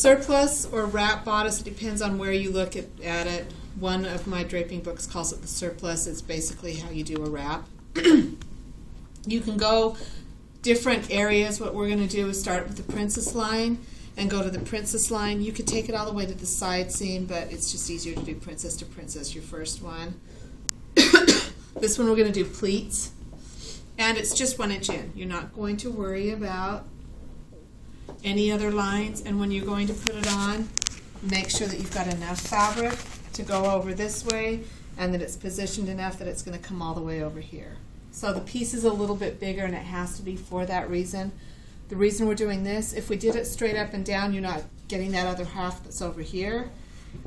surplus or wrap bodice, it depends on where you look at it. One of my draping books calls it the surplus. It's basically how you do a wrap. You can go different areas. What we're going to do is start with the princess line and go to the princess line. You could take it all the way to the side seam, but it's just easier to do princess to princess, your first one. This one we're going to do pleats, and it's just 1 inch in. You're not going to worry about any other lines, and when you're going to put it on, make sure that you've got enough fabric to go over this way and that it's positioned enough that it's going to come all the way over here. So the piece is a little bit bigger, and it has to be for that reason. The reason we're doing this, if we did it straight up and down, you're not getting that other half that's over here.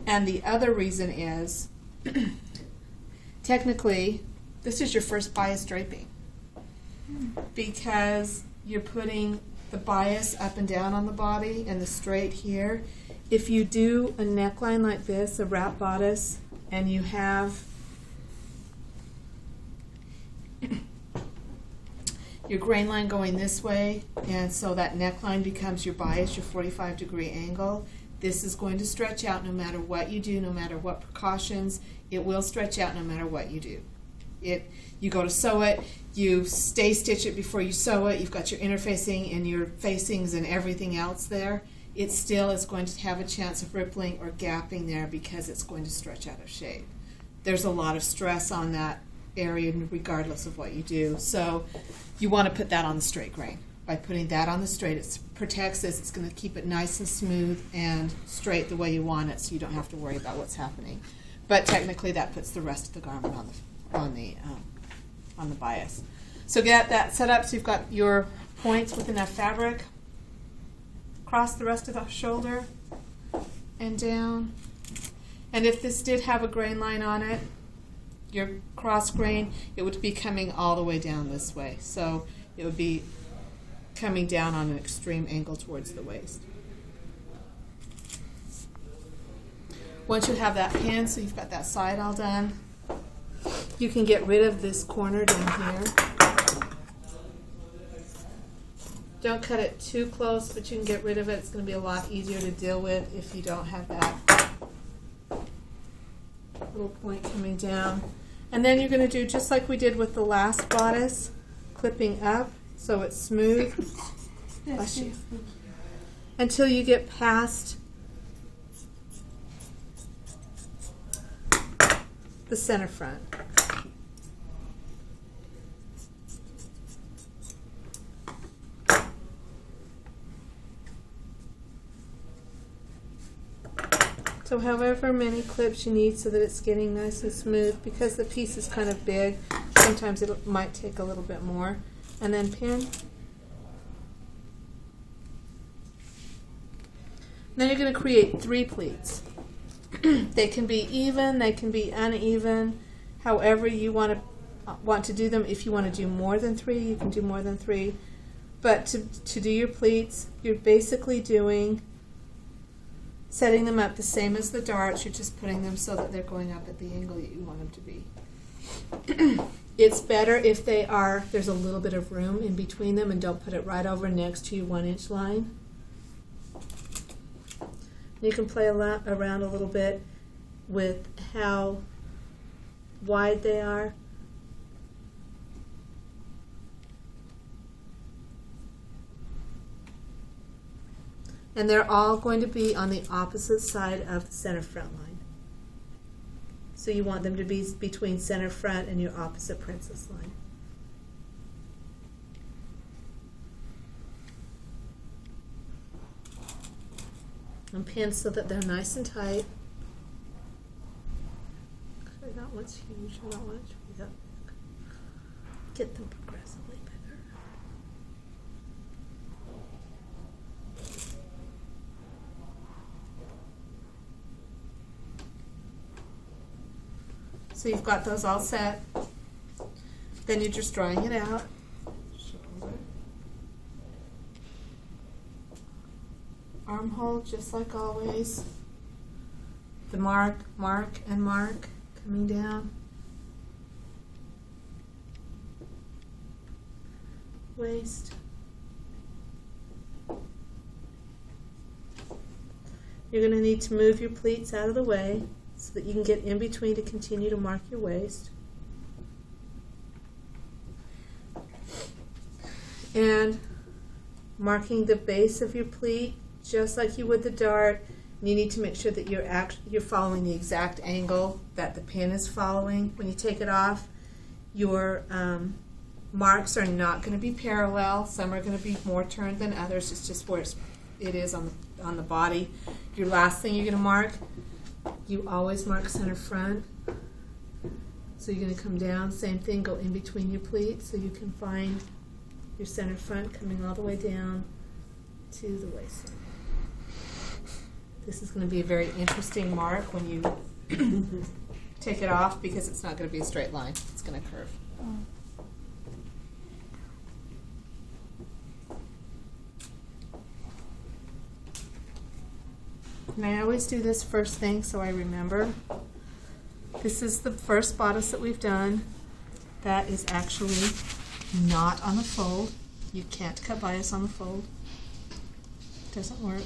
And the other reason is, technically, this is your first bias draping, because you're putting the bias up and down on the body and the straight here. If you do a neckline like this, a wrap bodice, and you have your grain line going this way, and so that neckline becomes your bias, your 45-degree angle, this is going to stretch out no matter what you do, no matter what precautions. It will stretch out no matter what you do. You go to sew it, you stay stitch it before you sew it, you've got your interfacing and your facings and everything else there. It still is going to have a chance of rippling or gapping there because it's going to stretch out of shape. There's a lot of stress on that area regardless of what you do. So you want to put that on the straight grain. By putting that on the straight, it protects this. It's going to keep it nice and smooth and straight the way you want it, so you don't have to worry about what's happening. But technically that puts the rest of the garment on the bias. So get that set up so you've got your points with enough fabric. Cross the rest of the shoulder and down. And if this did have a grain line on it, your cross grain, it would be coming all the way down this way. So it would be coming down on an extreme angle towards the waist. Once you have that pin, so you've got that side all done, you can get rid of this corner down here. Don't cut it too close, but you can get rid of it. It's going to be a lot easier to deal with if you don't have that little point coming down. And then you're going to do just like we did with the last bodice, clipping up so it's smooth. Bless you. Until you get past the center front. So however many clips you need so that it's getting nice and smooth, because the piece is kind of big, sometimes it might take a little bit more. And then pin. Then you're going to create 3 pleats. They can be even, they can be uneven, however you want to do them. If you want to do more than 3, you can do more than 3. But to do your pleats, you're basically setting them up the same as the darts. You're just putting them so that they're going up at the angle that you want them to be. It's better if there's a little bit of room in between them, and don't put it right over next to your 1 inch line. You can play around a little bit with how wide they are. And they're all going to be on the opposite side of the center front line. So you want them to be between center front and your opposite princess line. And pin so that they're nice and tight. I don't want huge, I don't want it to be that big. Get them progressively bigger. So you've got those all set. Then you're just drawing it out. Shoulder. Armhole, just like always. The mark, mark, and mark coming down. Waist. You're going to need to move your pleats out of the way so that you can get in between to continue to mark your waist. And marking the base of your pleat just like you would the dart. You need to make sure that you're following the exact angle that the pin is following. When you take it off, your marks are not going to be parallel. Some are going to be more turned than others. It's just where it is on the body. Your last thing you're going to mark, you always mark center front. So you're going to come down, same thing, go in between your pleats so you can find your center front coming all the way down to the waistline. This is going to be a very interesting mark when you take it off because it's not going to be a straight line. It's going to curve. And I always do this first thing so I remember. This is the first bodice that we've done. That is actually not on the fold. You can't cut bias on the fold. It doesn't work.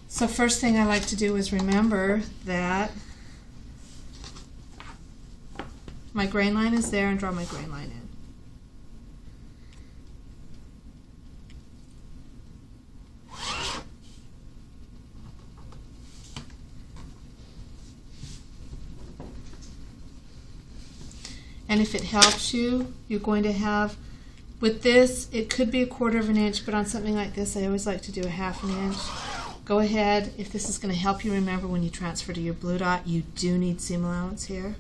So first thing I like to do is remember that my grain line is there and draw my grain line in. And if it helps you, you're going to have, with this, it could be 1/4 of an inch, but on something like this, I always like to do a 1/2 inch. Go ahead, if this is going to help you remember when you transfer to your blue dot, you do need seam allowance here.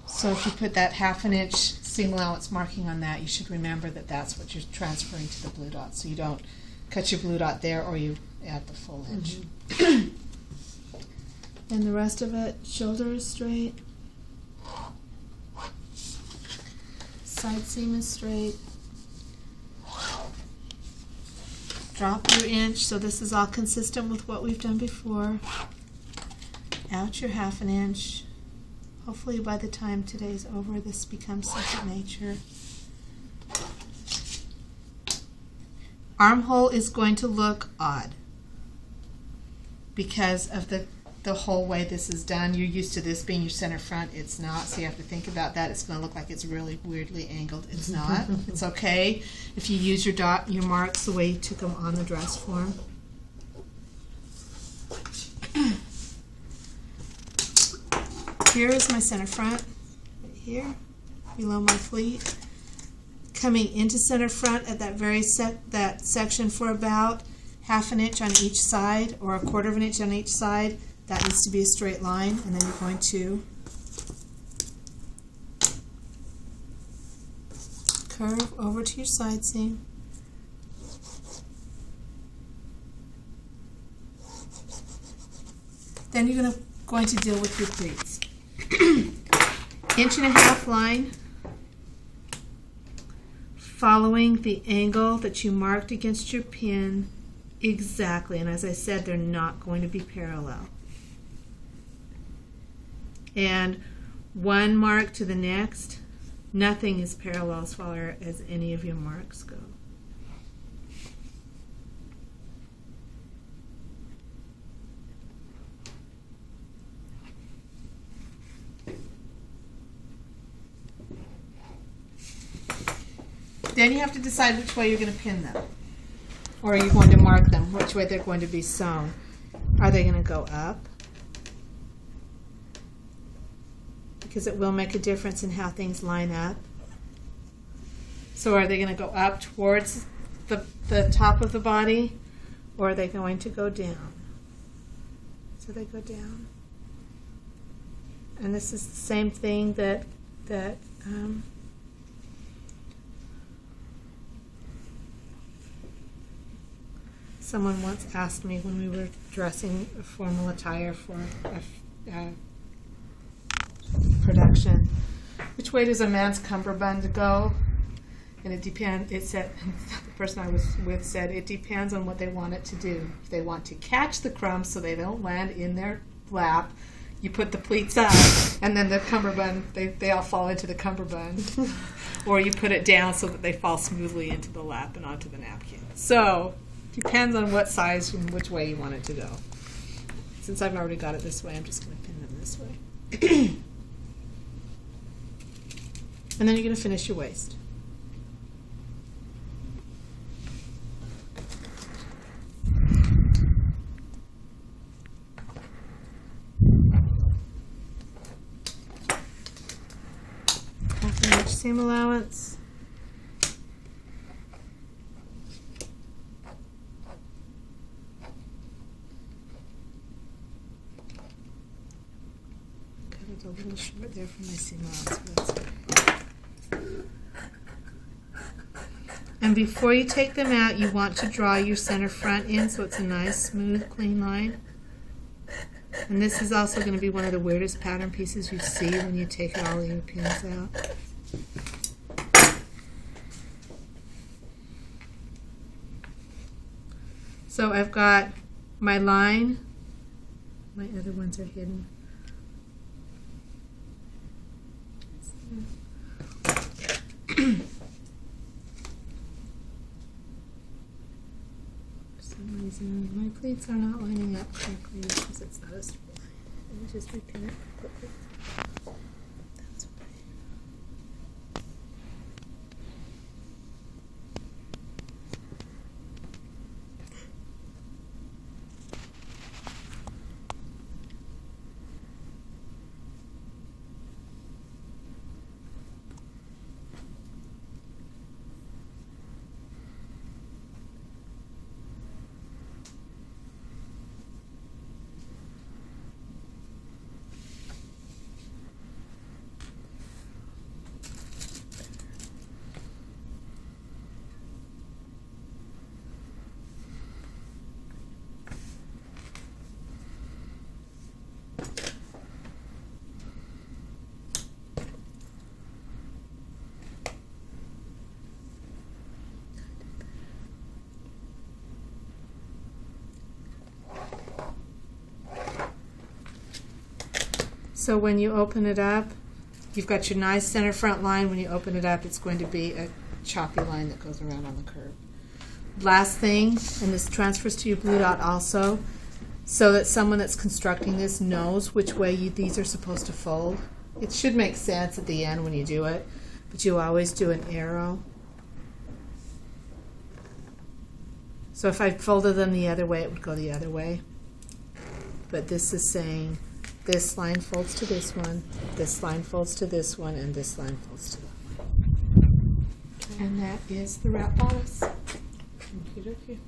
So if you put that 1/2 inch seam allowance marking on that, you should remember that that's what you're transferring to the blue dot, so you don't cut your blue dot there or you add the full inch. And the rest of it, shoulder is straight, side seam is straight. Drop your inch, so this is all consistent with what we've done before. Out your 1/2 inch. Hopefully by the time today's over, this becomes second nature. Armhole is going to look odd because of the whole way this is done. You're used to this being your center front. It's not, so you have to think about that. It's going to look like it's really weirdly angled. It's not. It's okay if you use your marks the way you took them on the dress form. Here is my center front, right here, below my pleat. Coming into center front at that very that section for about 1/2 inch on each side or 1/4 of an inch on each side. That needs to be a straight line, and then you're going to curve over to your side seam. Then you're going to deal with your pleats. 1.5 inch line, following the angle that you marked against your pin exactly, and as I said, they're not going to be parallel. And one mark to the next, nothing is parallel as far as any of your marks go. Then you have to decide which way you're going to pin them. Or are you going to mark them, which way they're going to be sewn. Are they going to go up? Because it will make a difference in how things line up. So are they going to go up towards the top of the body, or are they going to go down? So they go down. And this is the same thing that someone once asked me when we were dressing a formal attire for a production, which way does a man's cummerbund go? And it depends. It said, the person I was with said, it depends on what they want it to do. If they want to catch the crumbs so they don't land in their lap, you put the pleats up, and then the cummerbund, they all fall into the cummerbund. Or you put it down so that they fall smoothly into the lap and onto the napkin. So, depends on what size and which way you want it to go. Since I've already got it this way, I'm just going to pin them this way. And then you're going to finish your waist. Half an inch seam allowance. Cut it a little short there for my seam allowance, but that's okay. And before you take them out, you want to draw your center front in so it's a nice, smooth, clean line. And this is also going to be one of the weirdest pattern pieces you see when you take all of your pins out. So I've got my line. My other ones are hidden. For some reason, my pleats are not lining up correctly because it's not a straight line. Let me just repin it quickly. That's why. So when you open it up, you've got your nice center front line. When you open it up, it's going to be a choppy line that goes around on the curve. Last thing, and this transfers to your blue dot also, so that someone that's constructing this knows which way these are supposed to fold. It should make sense at the end when you do it, but you always do an arrow. So if I folded them the other way, it would go the other way. But this is saying this line folds to this one, this line folds to this one, and this line folds to that one. And that is the wrap bodice. Okie dokie.